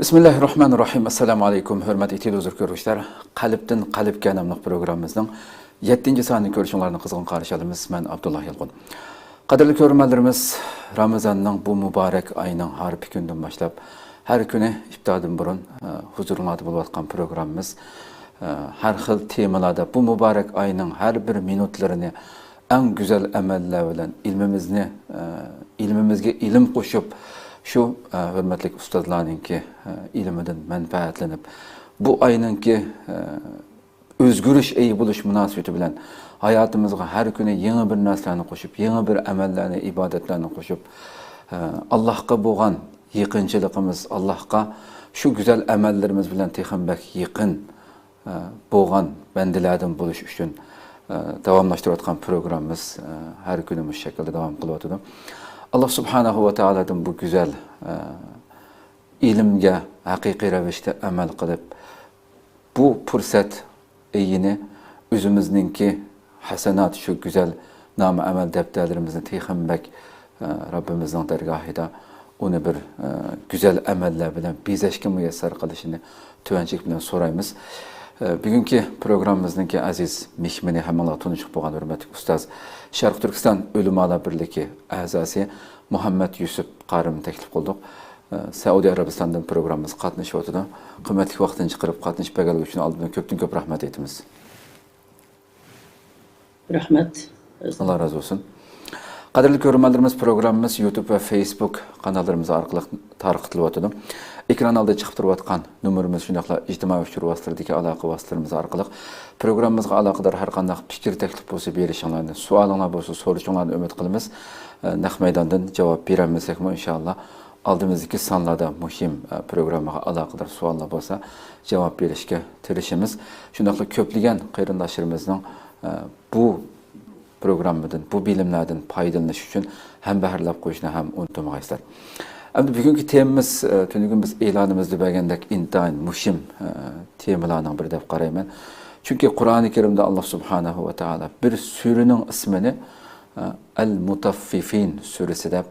Bismillahirrahmanirrahim. Assalamu alaikum. Hürmetli televizyon görüşler. Qalbdan qalbga namlıq programımızın 7. sanını görüşünlərini qızğın qarşı alımız. Mən Abdullah Yalqın. Qadirli görürmənlərimiz, Ramazanның bu mübarək ayının hər bir gündən başlap, hər günü ibtidadın burun huzurunuzda buluyatqan programımız hər xil temalarda bu mübarək ayının hər bir minutlarını ən gözəl əməllər ilə ilmimizə ilim qoşub şu hürmetli ustazlarının ki ilmiden menfaatlenip bu ayının ki özgürüş iyi buluş münasebeti bilen hayatımızga her güne yeni bir naslarını koşup, yeni bir emellerini, ibadetlerini koşup Allah'a boğan yıkıncılığımız, Allah'a şu güzel emellerimiz bilen tehimbek yıkın boğan bendilerden buluş üçün devamlaştırılan programımız her günümüz şekilde devam kılıyordu. Allah subhanahu ve ta'ala'dan bu güzel ilimge, hakiki revişte emel kılıp bu fırsat iyini özümüzünki hasenat şu güzel nam emel defterlerimizin tehimbek Rabbimizin dergahida onu bir güzel emeller bilen bizeşki müyesser kılışını tüvencik bilen sorayımız. Bugünkü programımızdaki aziz mihmini hemen tanışıp boğan hürmetli ustaz Şarkı Türkistan Ölüm Ala Birliği azası Muhammed Yusuf Qarım'ı teklif kıldık. Saudi Arabistan'dan programımız katlaşıp oturdu. Kıymetli vaktini çıkarıp katlaşıp begal üçün aldığına köp rahmet etimiz. Rahmet. Allah razı olsun. Qadirli görürmənlərimiz programımız YouTube ve Facebook kanallarımız arqılıq tarqıtılıb oturdu. Ekran alda çıxıb durub atqan nömrümüz şundaqla ictimai üçür vasitələrdəki əlaqə vasitələrimiz arqılıq proqramımızға əlaqədar hər qandaq fikir təklif bolsa berişinlərni, sualınlar bolsa soruşunlarni ümid qılımız. Naq meydandan cavab verəmizsəkmi inşallah aldığımızdaki sanlarda mühim proqramağa əlaqədar suallar bolsa cavab verişkə tirişimiz. Şundaqla köplügən qayrindaşlarımızın bu programımızdan, bu bilimlerden faydalanış üçün hem bəhrləb qoyuşuna hem unutmağa istər. Bugünkü temamız, tünügün biz elanımızda bəgəndək intayin, mühim temalarından bir dəb qarayım. Çünkü Kur'an-ı Kerim'de Allah Subhanahu ve Teala bir sürünün ismini El-Mutaffifin süresi de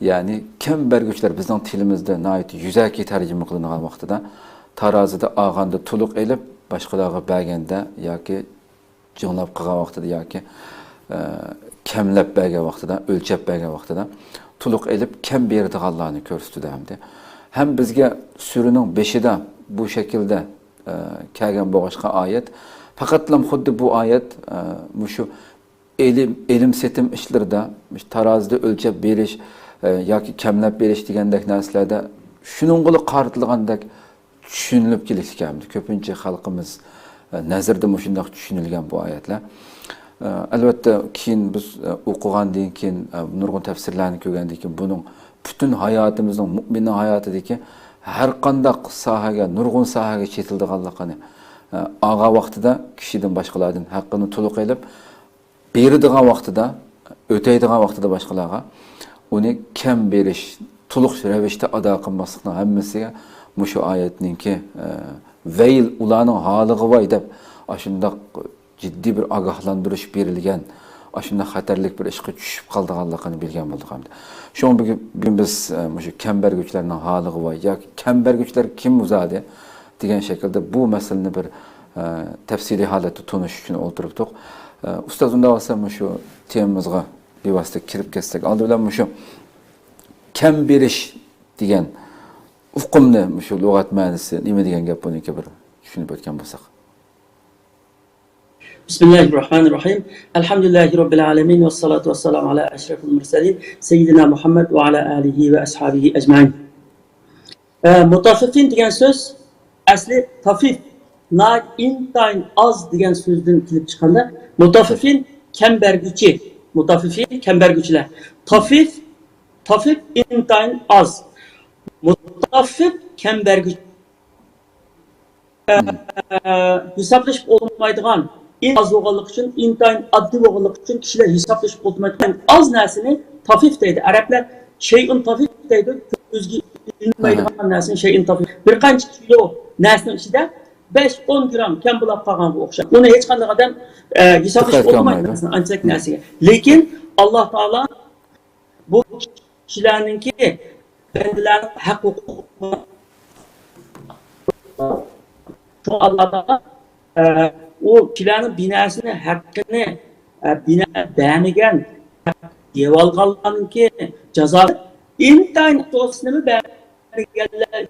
yani kember güçler bizden tilimizde nait yüzəki tərcümə qılınan vaxtıda tarazıda ağanda tuluq elib başqaları bəgəndə ya ki cınlab qığa vaxtıda ya ki kemləb bəgə vaxtıda, ölçəb bəgə vaxtıda tuluq elib kem berdiğallahını körsüdü həmdi. Hem bizge sürünün beşi de bu şekilde kəlgən boğaşqa ayet. Faqatlam xuddi bu ayet şu elim setim işlərdə, tarazıda ölçəb beriş ya ki kemləb beriş degəndək nəslərdə şunun qılı qartılığandək düşünülüb gelikdikəmdi. Köpünce xalqımız nəzirdə müşündaq düşünülgən bu ayetlər. Elbette keyin biz okuğandan keyin nurgun tefsirlerini köğendan keyin bunun bütün hayatımızın, müminin hayatıdaki her qandaq sahaga, nurgun sahaga çetildik Allah'ını. Ağa vaxtıda kişiden başqalardan haqqını tuluq elib, beridiğen vaxtıda, öteydiğen vaxtıda başqalarga onu kem beriş, tuluq revişte ada qılmaslıqla hemmesiga şu ayetninki veyl ulanın halığı vay deb aşındaq ciddi bir agahlandırış berilgen, aşında xatarlik bir işqe düşüp qaldığanlığını bilgen bulduk hamdi. Şu an bugün biz şu kember güçlerinin halığı var. Ya kember güçler kim uzadı? Diyen şekilde bu meseleni bir tefsili halette tutunuş için oturuptuk. Ustazında olsa şu temamızga bir vasıta kirip kessek. Aldı bilen şu kem beriş diyen ufkumne şu lügat mühendisi nime diyen gap bunu ki bir düşünüp ötken bulsak. Bismillahirrahmanirrahim. Elhamdülillahi Rabbil alemin ve salatu ve selamu ala eşrefil murselin. Seyyidina Muhammed ve ala alihi ve ashabihi ecmain. Mutaffifin degen söz, asli tafif, intayin az degen sözden kilip çıkanda, mutaffifin kembergüçü, mutaffifin kembergüçüler. Tafif intayin az. Mutaffif kembergüçü. Hesaplaşıp olmaydıgan az boğanlık için, intayin addi boğanlık için kişiler hesaplaşıp olmaydıgan az nesini tafif deydi. Araplar şeyin tafif deydi. Özgü inmaydıgan nesini şeyin tafif. Bir qancha kilo nesinin içinde 5-10 gram kem bulap qalğan bu oxşar. Onu heç qanday adam hesaplaşıp olmaydı nesini, ancak nesiga. Lekin Allah Taala bu kişilerninki bendilerin hak hukuku Şu Allah Taala o kişilerin binasını, hakkını bina beğenmeyen, devalgallarınki cezası intayın dostunu beğenmeyenler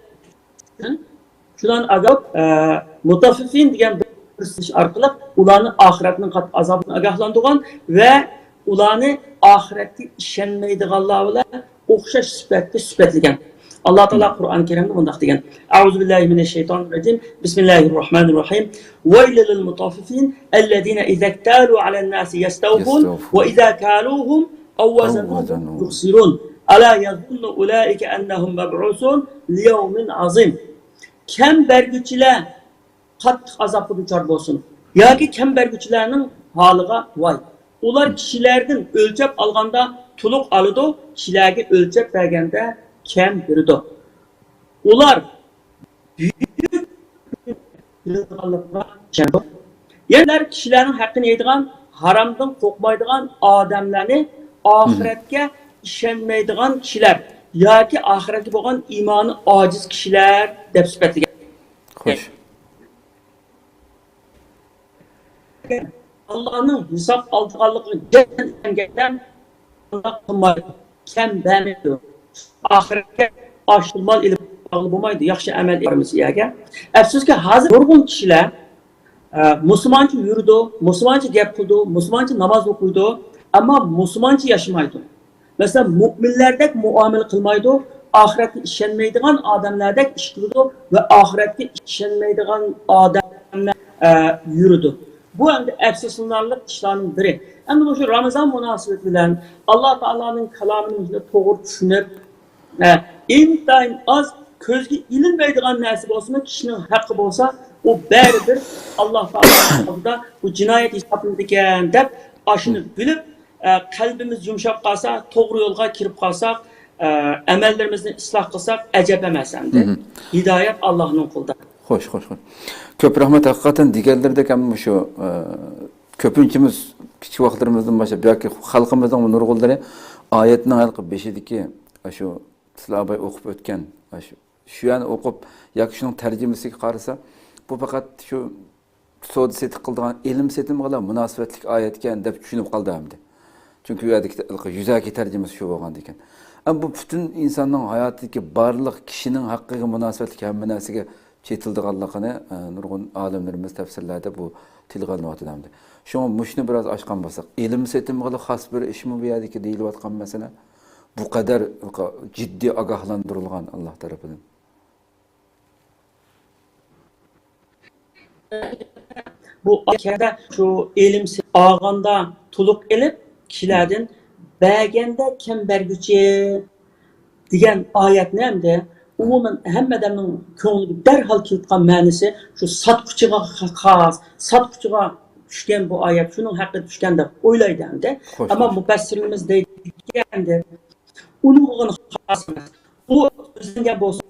şulan agab mutaffifin degan bir iş arqılıq ularni ahiretinin azabını agahlandırgan ve ularni ahirette işenmeydiganlar bilan o'xshash sifatga sifatlagan. Allah Taala Kur'an-ı Kerim'de bundaq degan. Euzubillahimineşşeytanirracim. Bismillahirrahmanirrahim. Veylil lil mutaffifin ellezine izektalu alen nasi yestawfun ve izâ kâluhum ev vezenuhum yukhsirun. Ala yazunnu ulaike ennehum meb'usun liyevmin azim. Kem bergüçiler qattiq azapga duchor bo'lsin yoki kambag'alchilarning holiga voy. Ular kishilardan o'lchab olganda to'liq oladi, kishilarga o'lchab berganda kam beradi. Ular büyük yerler kishilarning haqqini yeydigan, haromdan qo'rqmaydigan odamlarni oxiratga ishonmaydigan kishilar yoki oxiratga bo'lgan iymoni ojiz kishilar deb sifatlagan. Xo'sh. Allah'ın hesap aldıqanlığını cennetten Allah qılmaydı. Kem bəməydi. Ahirətə aşılmal ilib bağlı bulmaydı. Yaxşı əməl etmemiz yerə. Əfsus ki, hazır nurgun kişilər Müslümanca yürüdü, Müslümanca gep qıldı, Müslümanca namaz okuydu ama Müslümanca yaşamaydı. Mesela müminlerdek muamele kılmaydı, ahirette işenmeydiğen adamlardek iş kıldı ve ahirette işenmeydiğen adamlar yürüdü. Bu hem de efsuslarlık işlerinin biri. Hem de bu şu Ramazan münasebetiyle Allah Teala'nın kelamını doğru düşünüp intayın az közge ilinmeydiğen nasip olsun, kişinin hakkı olsa o beridir. Allah Teala'nın bu cinayet hesabındayken de aşını bilip kalbimiz yumuşak kalsa, doğru yolga kirip kalsak, emellerimizden ıslah kılsak acep emesendir. Hidayet Allah'ın kulda. Xo'sh. Ko'p rahmat. Haqiqatan deganlardek ham shu ko'pinchimiz kichik vaqtlarimizdan boshlab yoki xalqimizning nurg'unlari oyatning halqi 5idagi shu sizlar o'qib o'tgan shu yani o'qib yoki shuning tarjimasiga qarasa bu faqat shu savdo setiq qildigan ilm setimga munosabatli oyat ekan deb tushunib qoldi hamda. Chunki u yerdagi yuzaki tarjimasi shu bo'lgan ekan. Am bu butun insonning hayotidagi barliq kishining haqqiga munosabatli hamma narsaga chetildiganligini nurg'un olimlarimiz tafsirlarda bu tilga olinayotgandi. Shunga mushni biroz ochgan bo'lsak, ilm setimga xos bir ishmi bu yerdagi deyilayotgan masala bu qadar jiddiy ogohlantirilgan Alloh tarafidan. Bu ayette şu ilim ağanda tuluk elip kişilerden bəgəndə kembergüçe diyen ayet ne de umumen hemmedemnin köngülü derhal kilitkan mənisi şu satqıçığa xas, satqıçığa düşken bu ayet, şunun hakkı düşken de oylaydı hem de. Ama müfessirimiz deyken de onun xas bu özünden olsun,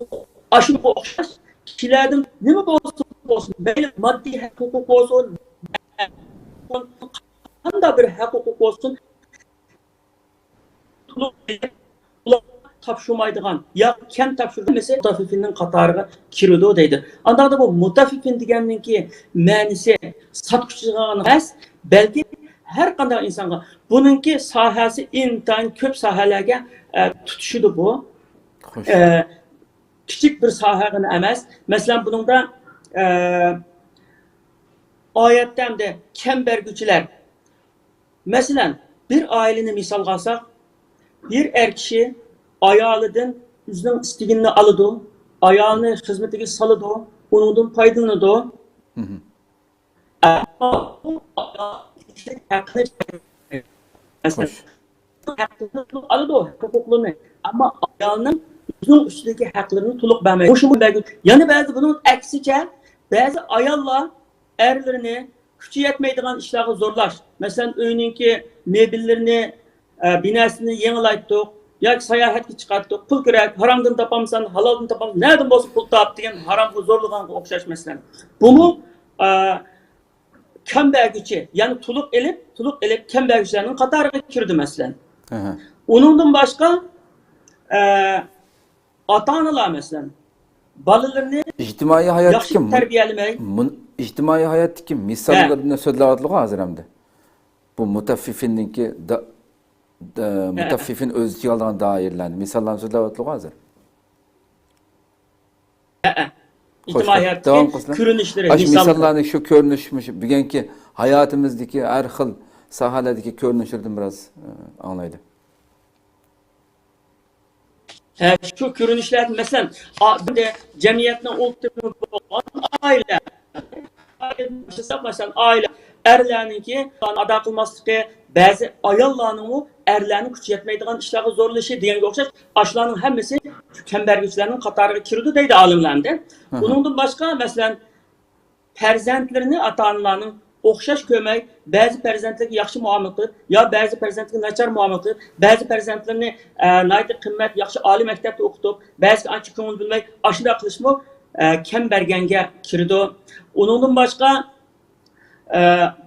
aşırı okşaş kişilerden ne mi olsun, böyle maddi hukuk olsun, da bir hukuk olsun, tapşırmaydıgan ya kem tapşırdı mesela mutaffifinin katarıga kiridi deydi. Anda da bu mutaffifin deganning ki ma'nisi satqıçıga emas, belki her qanday insonga buningki sohasi intayin ko'p sohalarga tutishidi bu. Kichik bir sohagina emas. Masalan buningda oyatda hamda kembergüçiler. Masalan bir aileni misolga olsak, bir er kişi ayağlıdan yüzünün istigini alıdı, ayağını hizmetine salıdı, onundan faydalanıdı. Ama bu hakkını alıdı, hukuklarını. Ama ayağının yüzünün üstündeki haklarını tuluk vermeye. Yani bazı bunun eksice, bazı ayağla erlerini küçük yetmeydiğin işleri zorlar. Mesela öyününki mebillerini, binasını yenilayttık, yoki sayohatga chiqardik, pul kerak, haromdan topamsan, haloldan topamsan, nereden bo'lsa pul top degan haromga zo'rliganga o'xshash masalan. Buni kambag'alchi, ya'ni tuluq elib kambag'alchilarning qatoriga kirdi masalan. Uningdan boshqa ota-onalar masalan balalarını İctimai yaxshi hayatdaki tarbiyalamay, ictimai hayatdaki misallardan so'zlayotliq hozir hamda. Bu mutaffifinninki mutaffifin o'z ichiga olgan doirlarni misollarni so'zlayotliq hozir. ijtimoiy hayotdagi ko'rinishlari, misollarni shu ko'rinishmi bugungi hayotimizdagi har xil sohalardagi ko'rinishlardan biroz anglaydi. Şu ko'rinishlar masalan, jamiyatning o'ltirib bo'lgan oila. Masalan, oila erlarniki ado qilmasligi, ba'zi ayollarning erlarni kuch yetmaydigan ishlarga zo'rlashi deganga o'xshash, ashlarning hammasi kambag'alchilarning qatoriga kirdi deydi olimlarda. Buningdan boshqa masalan farzandlarini ota-onalarning o'xshash ko'may, ba'zi farzandlarga yaxshi muomala qilib, yo ba'zi farzandlarga nachar muomala qilib, ba'zi farzandlarni nayt qimmat yaxshi oliy maktabda o'qitib, ba'zi ancha ko'ngil bilmay, ashunda qilishmi kam berganga kirdi. Uningdan boshqa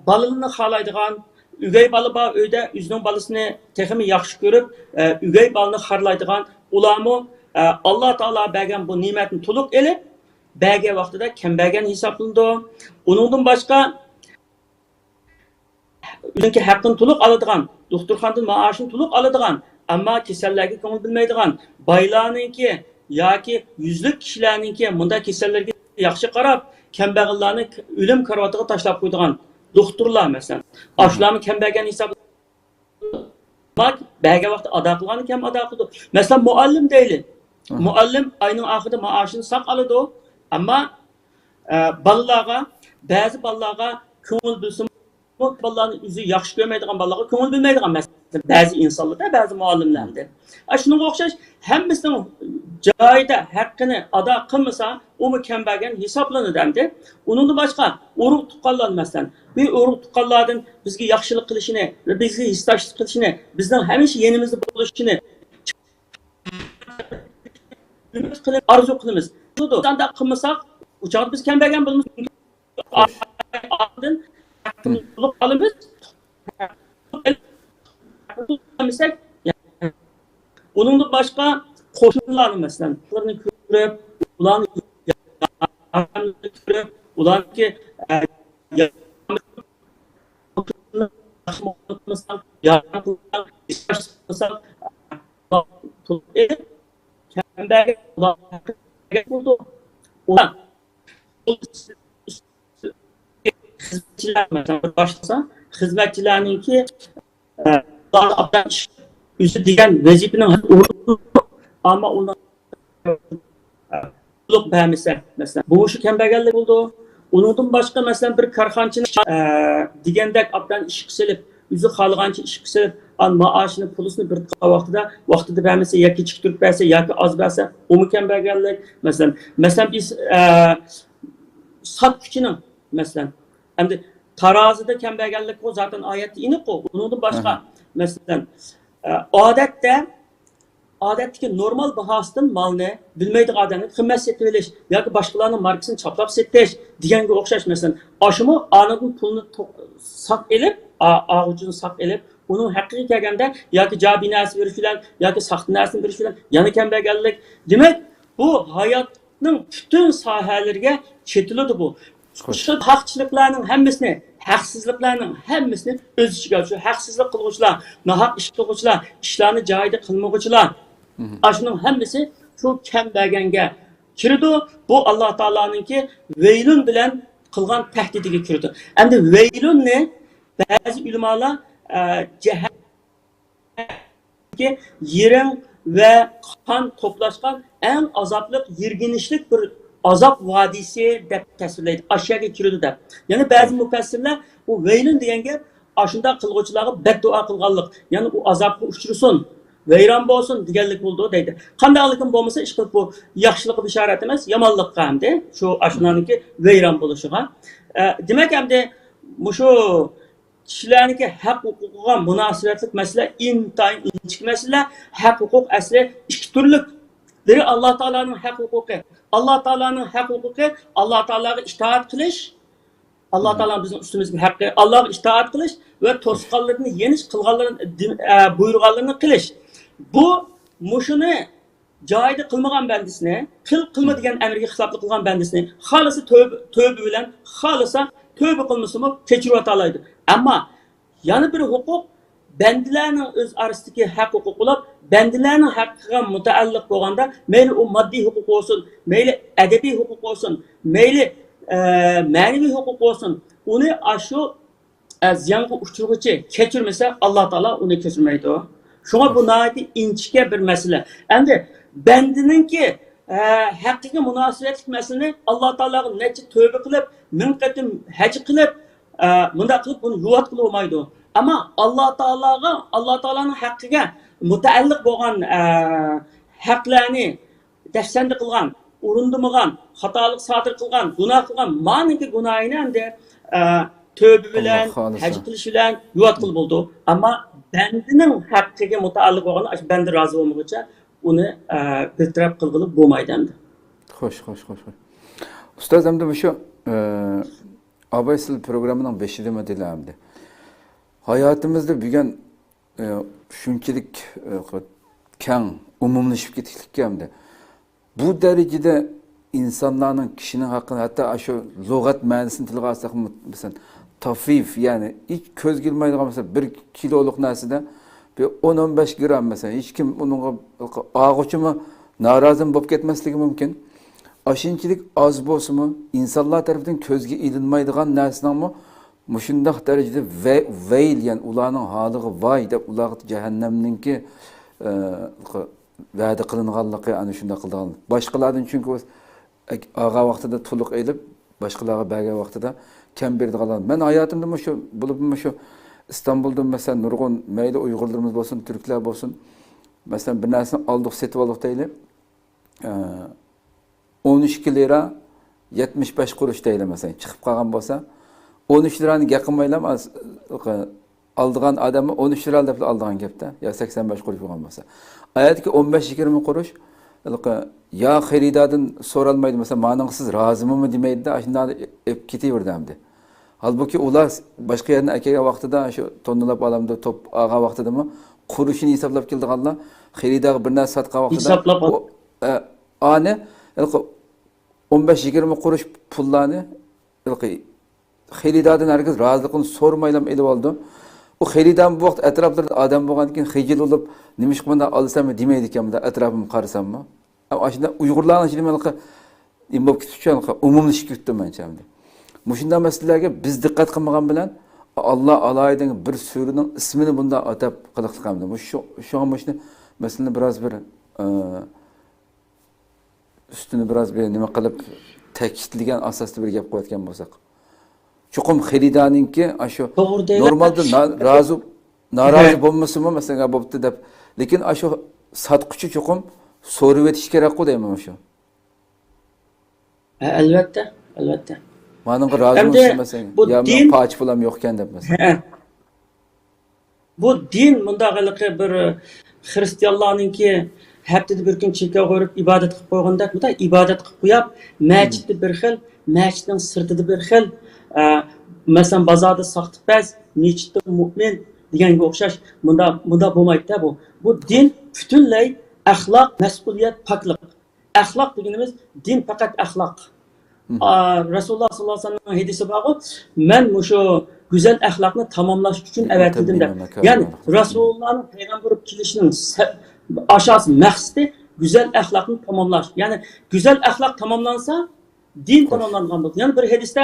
balalarni xohlaydigan o'gay bola bor uyda o'zining bolasini texmi yaxshi ko'rib, o'gay bolani xorlaydigan ularmi Alloh taolo bergan bu ne'matni to'liq elib, bergan vaqtida kambag'al hisoblandi. Uningdan boshqa o'zinki haqqini to'liq oladigan, doktorxonadan maoshini to'liq oladigan, ammo kasallarga ko'ngil bilmaydigan, boylarningki yoki yuzlik kishilarningki bunda kasallarga yaxshi qarab, kambag'allarni o'lim karavatiga tashlab qo'ydigan doktorlar masalan, ashlarni kambag'al hisoblandi. Bergan vaqtda ado qilgani kam ado qildi. Masalan, muallim deyli. Muallim ayning oxirida maoshini saq oladi, ammo bolalarga, ba'zi bolalarga ko'ngil bilsin, bolalarni o'zi yaxshi ko'rmaydigan bolalarga ko'ngil bilmaydigan masalan, ba'zi insonlarda, ba'zi muallimlarda. Shunga o'xshash hammasining joyida haqqini ado qilmasa, u kambag'al hisoblanadi hamda. Undan boshqa urug' tuqqanlar masalan, bu urug' tuqqanlardan bizga yaxshilik qilishini va bizga hissdoshlik qilishini, bizning hamisha yenimizda bo'lishini umid qilib, orzu qilamiz. Shunday qilmasak, uchoq biz kambag'al bo'lamiz. Oldin to'liq olamiz. Undan boshqa qo'shnilarni masalan, ularni ko'rib, ularni ko'rib, ularga xizmatchilarninki o'zi degan vazifaning ammo ular to'liq bermasa, masalan, bu shu kambag'allik bo'ldi. Undan boshqa masalan bir korxonachini degandek obdan ish qilib, o'zi xohlagancha ish qilib, maoshini, pulisini bir vaqtida bermasa, yoki kechikib turib bersa, yoki oz bersa, u kambag'allik. Masalan biz sotuvchining masalan, endi tarozida kambag'allik bu zaten oyatda aniq ku. Undan boshqa masalan odatdagi normal bahosidan molni bilmaydigan odamga qimmat setib olish yoki boshqalarning markasini choplab setish deganga o'xshash masalan, oshimi anadan pulni saq elib, og'ujini saq elib, uning haqqiga kelganda yoki jabinasi berish bilan yoki saxta narsani berish bilan yana kambag'allik. Demak, bu hayotning butun sohalariga chetiladi bu. Şu haqchiliklarning hammasini, haqsizliklarning hammasini o'z ichiga oladi. Shu haqsizlik qilguvchilar, nohaq ish qilguvchilar, ishlarni joyida qilmaguvchilar. Shuning hammasi shu kambag'alga kirdi. Bu Alloh taoloninki veylun bilan qilgan tahdidiga kirdi. Endi veylunni ba'zi ulamolar jahannamga yiring va qon to'plashgan eng azobli, yirginishlik bir azap vadisi deb tasvirlaydi. Aşağıya kirdi deb. Yani bazı mufassirlar bu veylun degan gap ashunda qilguvchilarga beddua qilganlik, ya'ni u azobga uchrasin, vayron bo'lsin deganlik bo'ldi deydi. Qandaylikim bo'lmasa ish qilib bu yaxshilik bishorat emas, yomonlikqa hamda shu ashunaniki vayron bo'lishiga. Demak hamda shu kishilarniki haq huquqiga munosabatlik masala intayin inchik masala. Haq huquq asli ikki turlik. Biri Allah Teala'nın hak hukuku. Allah Teala'nın hak hukuku, Allah Teala'ya itaat kılış. Allah Teala bizim üstümüzdeki hakkı, Allah'a itaat kılış ve tosqanlarını yeniş kılganların buyurganlarını kılış. Bu muşunu joyida qilmagan bandisini, qilma degan amrga xiloflik qilgan bandisini, xohlasa tövbe bilan, xohlasa tövbe qilmasimi kechirib o'talaydi. Ammo yana bir huquq bandilarning o'z orasidagi haq huquq bo'lib, bandilarning haqqiga mutaalliq bo'lganda, mayli u moddiy huquq bo'lsin, mayli adabiy huquq bo'lsin, mayli ma'naviy huquq bo'lsin, uni shu ziyonga uchiruvchi kechirmasa, Alloh taolo uni kechirmaydi. Shunga bu nihoyatda inchikka bir masala. Endi bandininki haqqiga munosabatli masalani Alloh taologa necha tövbe qilib, ming qatim haj qilib, bunda qilib buni yuvot qilib olmaydi. Ama Alloh taolaning haqqiga mutaalliq bo'lgan haqlarni dafsanda qilgan, urundimigan, xatolik sodir qilgan, gunoh qilgan, maniki gunohini endi tövbe bilan, haj qilish bilan yuvot qilib bo'ldi. Ammo bandining haqqiga mutaalliq bo'lgan, bandi rozi bo'lmaguncha uni biltirab qilib bo'lmaydi endi. Xo'sh. Ustoz, endi shu Abay sil programının 5'i dediğimde hayatımızda bugün şunçilik keng, umumlaşıp gittiklikemde bu derecede insanların, kişinin hakkında, hatta şu lügat mühendisinin tilga alsak mesela tafif, yani hiç köz girmeydi mesela 1 kiloluk neside bir 10-15 gram mesela, hiç kim onun ağuçu mu narazı mı bop ketmesligi mümkün. Aşınçilik az bolsa mu, insanlar tarafından közge ilinmaydigan narsaning mı mushundaq derecede veyl, yani ularning haliga vay deb ular cehennemninki va'da qilinganligi ana shunda qilgan. Boshqalardan chunki ağa vaqtida to'liq elib, boshqalarga bergan vaqtida kam berdiganlar. Men hayotimda shu bo'lib shu İstanbul'da mesela nurg'un mayli Uyg'urlarimiz bo'lsin, Türkler bo'lsin, mesela bir narsani oldik, setib oldik deylik. 12 lira 75 kuruş deyli mesela çıkıp kalgan bolsa 13 liranı yakınmaylam aldığan adamı 13 lira alıp aldığan gepte ya 85 kuruş olgan bolsa. Ayet ki 15-20 kuruş ya xeridadın soralmaydı mesela manıngsız razımı mı demeydi de aşında hep kitiverdi. Halbuki ular başka yerine erkek vaxtida şu tonlap alamda top ağa vaxtida mı kuruşunu hesaplap keldi Allah xeridaga bir narsa satqa vaxtida hesaplap ani 15-20 kuruş pullarını xeridadan herkes razılıkını sormaylam elib oldu. O xeridan bu vaqt etraflarda adam bo'lgan keyin xijil olup nima ish qilmanda olsam demaydi ekanman, etrafimni qarasam mı? Ama aslında Uyg'urlarning ichida men imbob ketishgan umumlashib ketdim menimcha. Mushunday masalalarga biz diqqat qilmagan bilan Allah alaydan bir surining ismini bunda atab qiliqliqamdi. Şu an shuni masalani biraz bir üstünü biraz bir nima qilib ta'kidlagan asosda bir gap qo'yayotgan bo'lsak. Chuqum xeridaninki shu normalda norozi bo'lmasimi masalan bo'pti deb, lekin shu sotquchi chuqum so'rib etish kerak-ku deyman shu. Albatta. Manimga rozi bo'lsin masalan. Ya men poch pulam yo'q ekan deb masalan. Bu din mundaqiliqi bir xristianlarninki haftada bir kun chekka qo'yib ibodat qilib qo'yganda, bu da ibodat qilib qo'yib, masjidda bir xil, masjidning sirtida bir xil, masalan bozorda soxtipaz, masjidda mu'min deganga o'xshash bunda bo'lmaydi-da bu. Bu din butunlay axloq, mas'uliyat, poklik. Axloq deganimiz din faqat axloq. Rasululloh sollallohu alayhi vasallam hadisi bor, men shu güzel axloqni tamomlash uchun avatdim deb. Ya'ni Rasulullohning payg'ambar bo'lib kelishining aşağısı məqsədi güzel əxlaqını tamamlaş. Yani güzel əxlaq tamamlansa din tamamlanğan olur. Yani bir hadisdə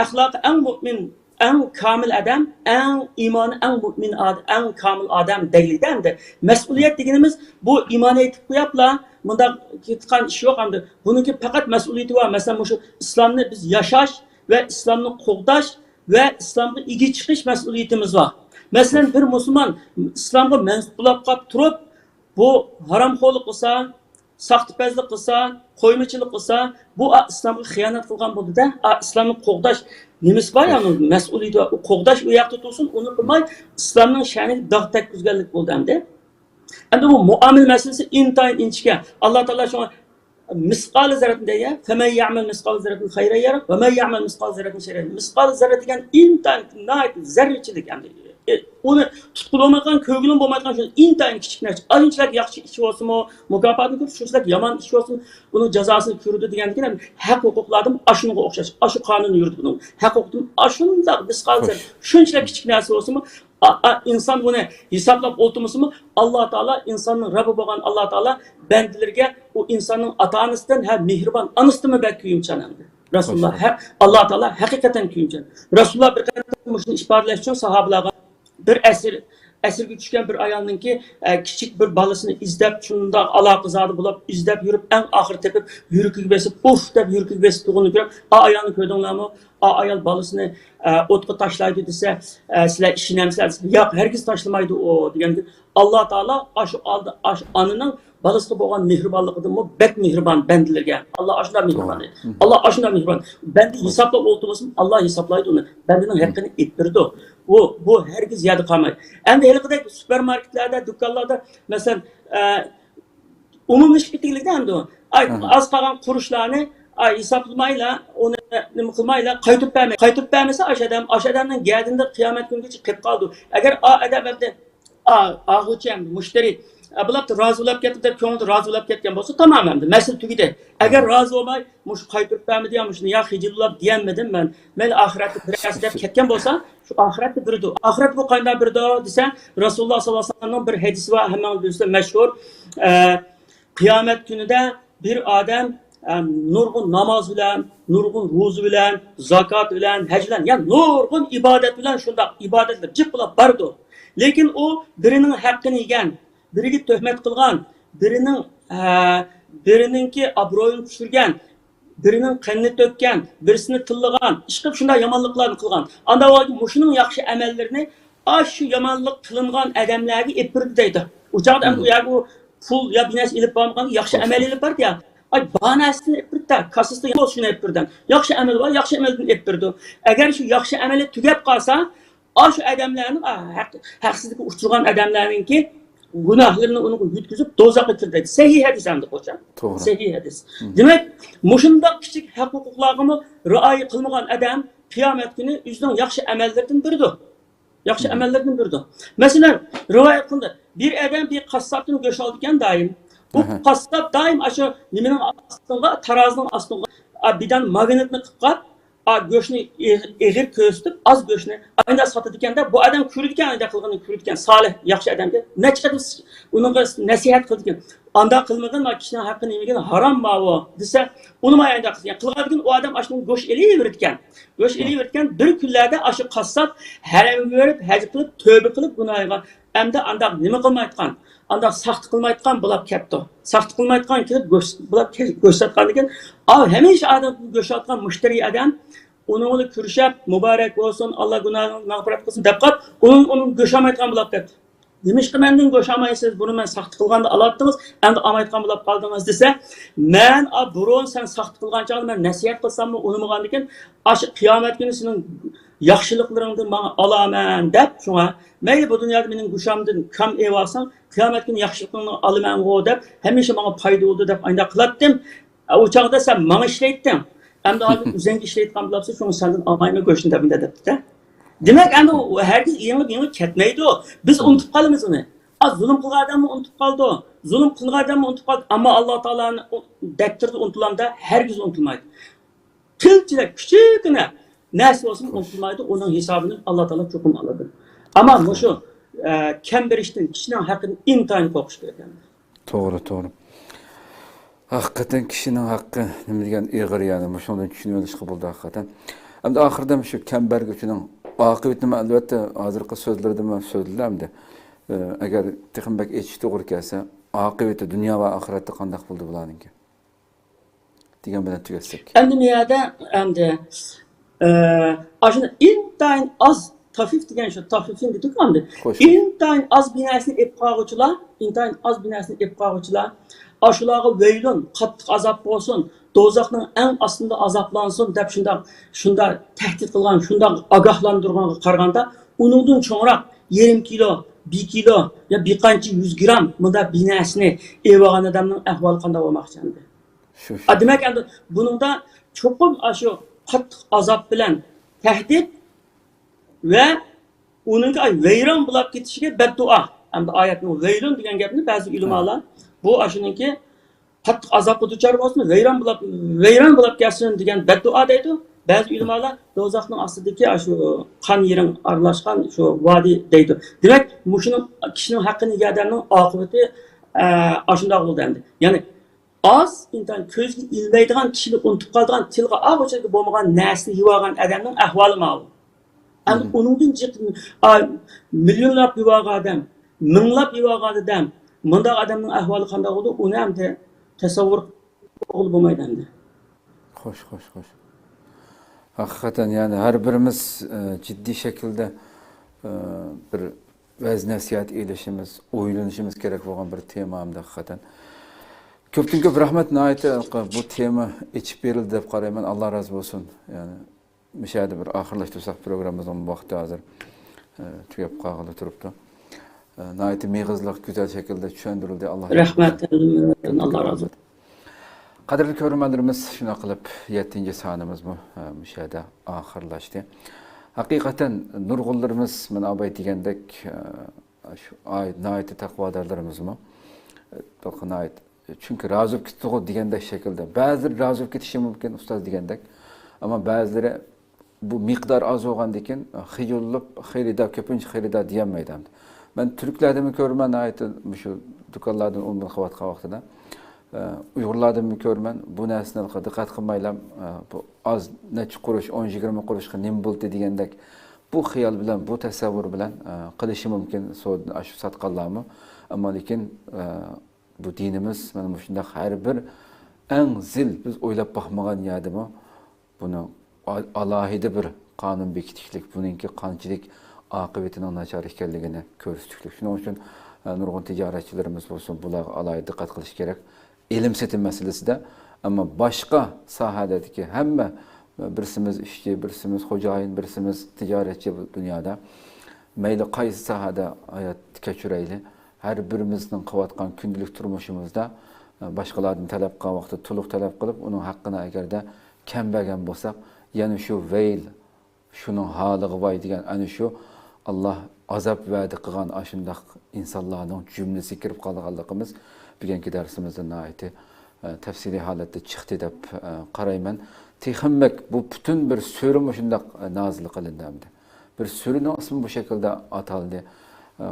əxlaq ən mümin, ən kamil adam, ən imanı ən mümin adam, ən kamil adam deyildi. Məsuliyyət dediğimiz bu imanı etib qoyapla bunda ketqan iş yox hamdı. Bununki faqat məsuliyyəti var. Məsələn şu İslamni biz yaşaş və İslamni qoğdaş və İslamga igi chiqish məsuliyyətimiz var. Mesela bir Müslüman İslam'a mensup bulab qap turib, bu haramxo'rlik qilsa, saxtipazlik qilsa, qo'ymachilik qilsa, bu İslamga xiyonat qilgan bo'ldi-da. İslamni qo'g'dash nimasi bor, ya'ni mas'uliyati, u qo'g'dash u yoqda tursin, uni qilmay İslamning sha'niga dog' takkuzganlik bo'ldi hamda. Endi bu muomil masalasi intayin inchga. Alloh taolo shu misqal zarratin deya, "Faman ya'mal misqal zarratin khayran yara, va man ya'mal misqal zarratin sharran." Misqal zarra degan intayin zarrachilik hamda. onu tutqulamagan, kögülün bo'lmaydigan shu intayin kichik narsa. Anchalik yaxshi ish bo'lsin-mi, mukofotni ko'rib, shunchalik yomon ish bo'lsin, buning jazosini ko'rdi degandan haq huquqlardan ashunga o'xshash, ashu qonun yurdi buning. Haq huquqdan ashunda biz qolsa, shunchalik kichik narsa bo'lsin-mi, inson buni hisoblab o'ltirmasimi, Alloh taolo insonning Rabbi bo'lgan Alloh taolo bandalarga u insonning ota-onasidan ha mehribon onasidan bak kuyimchan hamdi. Rasulullah Allah Teala hakikaten kuyuncan. Rasulullah bir kadar şunu ifadeleş için sahabelerga bir esirge düşken bir ayalının ki küçük bir balısını izlep şunda alakızadı bulup izlep yürüp en ahır tepip yürükü besip uf dep yürükü besip tuğunu görüp ayalını köydüğünler mi? Ayal balısını otku taşlaydı dese size işinemsel yok herkes taşlamaydı o diyen ki Allah Teala aşı aldı aş anının balısını boğan mihribanlıqıdır mı? Bek mihriban bendilerge. Allah aşına mihriban. Allah aşına mihriban. Bendi hesapla oltumasın. Allah hesaplaydı onu. Bendinin hakkını ettirdi. Bu herkes yadı kalmaydı. Hem de helikadek süpermarketlerde, dükkanlarda mesela umum işbirlikte hem de o. Az kalan kuruşlarını hesaplamayla, onu kılmayla kaytıp vermesi aşağıdan geldiğinde kıyamet günü geçip kep kaldı. Eğer adam evde ağuçem, müşteri bular razı olup ketdi deb ko'ngli razı olup ketgan bo'lsa tamam endi masala tugidi. Agar razı olmay mush qaytirib bermidi ya mushni ya hijillab diyanmadim men oxiratda birasi deb ketgan bo'lsa shu oxiratda birdi. Oxirat bu qanday birdi desa Rasululloh sollallohu alayhi vasallamning bir hadisi var hemen bizde meşhur. Kıyamet günüde bir adam nurgun namaz bilen, nurgun ruzu bilen, zakat bilen, hac bilen yani nurgun ibadet bilen şunda ibadetler cip bulab bardı. Lekin o birinin hakkını yegan biriga töhmet qilgan, birininki obro'yini tushirgan, birining qanini to'kkan, birisini tillagan, ish qilib shunday yomonliklarni qilgan. Anda mushuning yaxshi amallarini shu yomonlik qilingan odamlarga epirdi deydi. Uchoqda u pul ya binas ilib borgan yaxshi amal ilib bordi ya. Banasini epirdi, kasasida shuni epirdi. Yaxshi amal bor, yaxshi amaldan epirdi. Agar shu yaxshi amali tugab qolsa, shu odamlarning haqsizlikka uchragan odamlarningki günahlarını onu yütküzüp dozağa kirdi. Sahih hadis hem de koçan. Sahih hadis. Demek, muşunda küçük hak hukuklarını riayet kılmayan adam kıyamet günü yüzden yaxşı emellerden biridir. Yaxşı emellerden biridir. Mesela rivayet kıldı. Bir adam bir kasaptan göç alırken daim bu kasap daim aşağı nimenin aslında tarazının aslında birden magnetini kıpkap göçünü eğir köstüp az göçünü aynı satırken de bu adam kürüdken aynı kılgını kürüdken salih yaxşı adam ki ne çıkardı onun nasihat kıldıkken anda kılmadan kişinin hakkını yemegen haram mı o dese onu mu aynı kılgın o adam aşkın göç eliye verirken bir küllerde aşı kasap herem görüp hacı kılıp tövbe kılıp günahıga hem de anda nime kılmaydıkan anda saht kılmaydıkan bulap kepti saht kılmaydıkan ki bulap göç satkandiken hemen iş adam göç atkan müşteri adam onu kürşep mübarek olsun Allah günahını mağfiret kılsın dep qat onun göşamaytgan bulap depti. Demiş ki menden göşamaysiz bunu men saht kılganda alattınız endi amaytgan bulap kaldınız dese men burun sen saht kılgan çağda men nasihat kılsam mı unumugan diken aşı kıyamet günü senin yaxşılıklarыңды bana alaman dep şuna meyli bu dünyada menin guşamdan kam ev alsan kıyamet günü yaxşılıklarını alaman o dep hemişe bana payda oldu dep aynda kılattım. O çağda sen bana işleyttin. Hem de abi üzengi işleytken bulapsa şunu senden almayma göçün debinde depti. Demek hem de herkes yeni ketmeydi o. Biz unutup kalımız onu. Zulüm kılgan adam mı unutup kaldı o. Zulüm kılgan adam mı unutup kaldı. Ama Allah Teala'nın deptirdi unutulamda herkes unutulmaydı. Kılçıda küçüküne nesi olsun unutulmaydı. Onun hesabını Allah Teala çok aladı. Ama bu şu kem bir işten kişinin hakkını intihani kokuş gereken. Doğru. Hakikaten kişinin hakkı nima degan ig'ir yani shundan tushunishga bo'ldi hakikaten. Endi oxirida shu kambar göçünün oqibatini albatta hozirgi so'zlarda men so'zlamdi. Agar texmbek etish to'g'ri kelsa, oqibati dunyo va oxiratda qanday bo'ldi bularninki? Degan bilan tugatsak. Endi bu yerda endi ashuna intayin az tafif degan shu tafifin dedik endi. Intayin az binasini ep qog'uvchilar aşılağı veylun, qattiq azap olsun, dozaqның en aslında azaplansın deb şunda tehdit qilgan, şunda agahlandırgan qaraganda, uningdan çoğrak 20 kilo, 1 kilo ya bir qancha 100 gram bunda binasini evagan adamning ahvoli qanday bo'lmoqchi endi. Demak endi buningda cho'qim shu qattiq azap bilan tehdit ve Onunki ay veyron bulab ketishiga beddua. Hamda oyatning veyron degan gapni ba'zi ulamolar bu ashuniki qattiq azobga duchor bo'lsin, veyron bo'lib kelsin degan beddua deydi. Ba'zi ulamolar do'zaxning ostidagi shu qon yiring aralashgan shu vodiy deydi. Demak, mushuning kishining haqqini yeganning oqibati ashundoq bo'ldi endi. Ya'ni az intan ko'zga ilmaydigan kishilik unutib qolgan, tilga og'uchiga bo'lmagan narsani yevagan odamning ahvoli ma'lum. Endi uningdan millionlab yevagan odam, minglab yevagan odam, bunday odamning ahvoli qanday bo'ldi, uni ham tasavvur qilib bo'lmaydi endi. Xo'sh. Hakikaten yani her birimiz ciddi şekilde bir vez nasihat eyleshimiz, o'ylanishimiz kerak bo'lgan bir tema hamda hakikaten. Ko'pdan ko'p rahmat nihoyatda bu tema ichib berildi deb qarayman. Alloh razı bo'lsin. Yani mishada bir oxirlashtirsak programmamizning vaqti hozir tugab qolg'ili turibdi. Nihoyatda meg'izliq güzel şekilde tushuntirildi. Alloh rahmat. Alloh razı bo'lsin. Qadrli ko'rmanlarimiz, shuna qilib 7-sonimiz bu mishada oxirlashdi. Haqiqatan nurg'unlarimiz mana abay degandek shu nihoyatda taqvodorlarimizmi? Nihoyat chunki razı bo'lib ketdi degandek shaklda. Ba'zilar razı bo'lib ketishi mumkin ustoz degandek, ammo ba'zilari bu miqdor oz bo'lgandan keyin xiyolib, xayrida ko'pincha xayrida deyolmaydi. Men turklarni ko'raman, nihoyatda shu do'konlardan undan qilayotgan vaqtida Uyg'urlardan ko'raman, bu narsaga diqqat qilmaylam, bu oz necha qurush, 10-20 qurushga nima bo'ldi degandek bu xiyol bilan, bu tasavvur bilan qilishi mumkin shu satqonlarni. Ammo lekin bu dinimiz mana shunday har bir eng zil biz o'ylab baxmagan yerdimi buni alohida bir qonun bekitishlik, buningki qanchalik oqibatining nachar ekanligini ko'rsatishlik. Shuning uchun nurg'un tijoratchilarimiz bo'lsin, bularga alohida diqqat qilish kerak. İlim setim meselesinde, ama başka sahadaki hamma birisimiz işçi, birisimiz xo'jayin, birisimiz ticaretçi bu dünyada mayli qaysi sahada hayat kechirayli, her birimizning qilayotgan kundalik turmushimizda boshqalardan talab qilgan vaqtda to'liq talab qilib, uning haqqini agarda kambag'al bo'lsak, yana shu vayl, shuning holiga voy degan ana shu Alloh azab va'da qilgan ashundaq insonlarning jumlasi kirib qolganligimiz bugungi darsimizda nihoyatda tafsiliy holatda chiqdi deb qarayman. Texammak bu butun bir sura shundoq nozil qilindi hamda. Bir suraning ismi bu shaklda ataldi.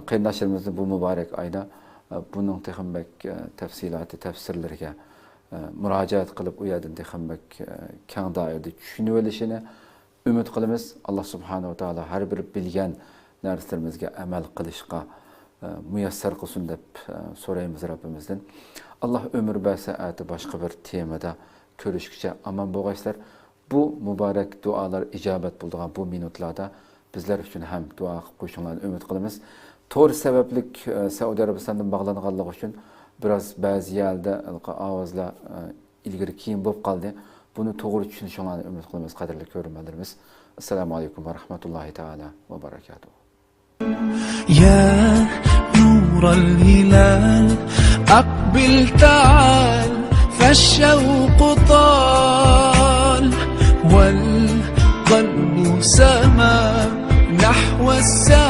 Qayndoshlarimizni bu muborak oyda buning texammak tafsiloti, tafsirlariga murojaat qilib u yerdan texammak keng doirada tushunib olishini umid qilamiz. Alloh subhanahu va taolo har bir bilgan narsalarimizga amal qilishga muyassar qilsin deb so'raymiz Rabbimizdan. Alloh umr bersa ati boshqa bir temada ko'rishguncha aman bo'lg'aysizlar. Bu muborak duolar ijobat bo'lgan bu minutlarda bizlar uchun ham duo qilib qo'yishinglarni umid qilamiz. To'g'ri sabablik Saudiya Arabistonidan bog'langanligi uchun biroz ba'zi yerda ovozlar ilgari keyin bo'lib qoldi. Buni to'g'ri tushunishinglarni umid qilamiz, qadrli ko'rmanlarimiz. Assalomu alaykum va rahmatullohi taala va barakatuh. يا نور الهلال أقبل تعال فالشوق طال والقلب سما نحو السماء